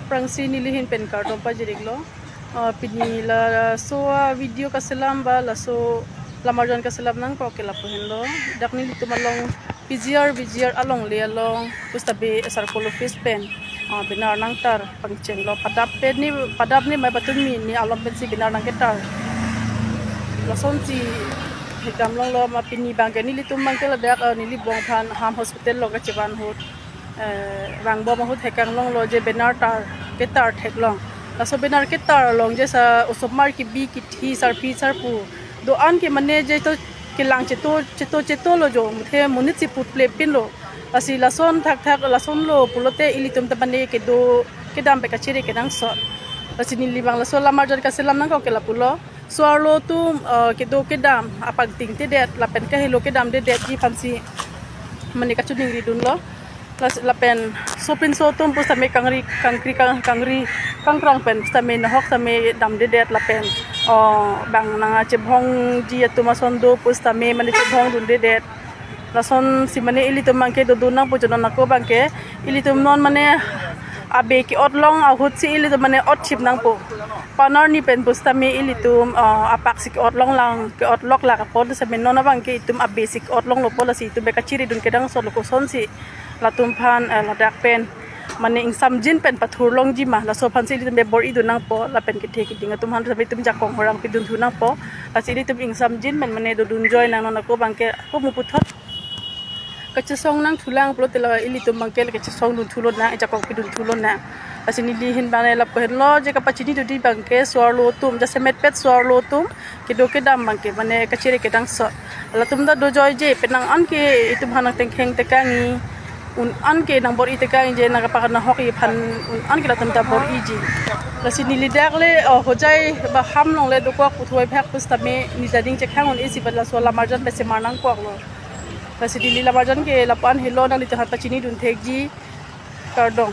prangsi nilihin pen karton pa jirig lo pinila so video kaselam ba la so lamarjan kaselam nang ko kela pohin lo dakni tumalong PGR along le along pustabe circle office pen binar nang tar pangcheng lo padap ni mai batun mi ni alom pen si binar nang ketar la son si hekam long lo ma pini bang ke ni litum mang ke la dak ni li bong phan ham hospital lo ka chiban hot rang bo ma hot hekang long lo je binar tar ketar thek long la so binar ketar long je sa usop mar ki bi ki thi sar pi sar pu do an ke mane je to kilang ceto lo jo muthe munit si put play pin lo asi lason thak lason lo pulote ilitum tabane ke do ke dam pe kachire ke nang so asi ni libang laso lamar jar ka selam nang ko ke la pulo swalo tu ke do ke dam apag ting te det la pen ka helo ke dam de det ji fansi mane ka chuning ri dun lo la pen sopin so tum pu same kangkrang pen same na hok same dam de det la pen bang na chebhong ji atuma sondo pustame mane chebhong dun de det lason si mane ilitum mangke do dunang pujonon nako bangke ilitum non mane abe ki otlong ahut si ilitum mane ot chip nang po panar ni pen pustame ilitum apak sik otlong lang ke otlok la ka pod sa menon bangke itum abe sik otlong lo pola si itum be kachiri dun kedang so loko son si latum phan ladak pen mane insam jin pen pathur long ji ma la so phan si tum be bor idun nang po la pen ke the ki dinga tum han sabi tum jakong horang pidun thunang po asiri tum insam jin men mane do dun joy nang nako bangke ko mu puthot kachesong nang thulang plo tela ili tum bangke kachesong dun thulon na jakong pidun thulon na asini li hin bane la po lo je ka pachini do di bangke swalo tum ja semet pet swalo tum ke do ke dam bangke mane kachire ke dang so la tum da do joy je penang an ke itum hanang tengkheng tekangi an ke nang bor ite kang je na ka na hoki phan an ke latam ta bor iji la sini lidak le hojai ba ham long le do ko puthoi phak pustame ni jading che khang on isi bala so la marjan be se marnang ko lo la sini la marjan ke lapan helo na li ta hat pachini dun thek ji kardong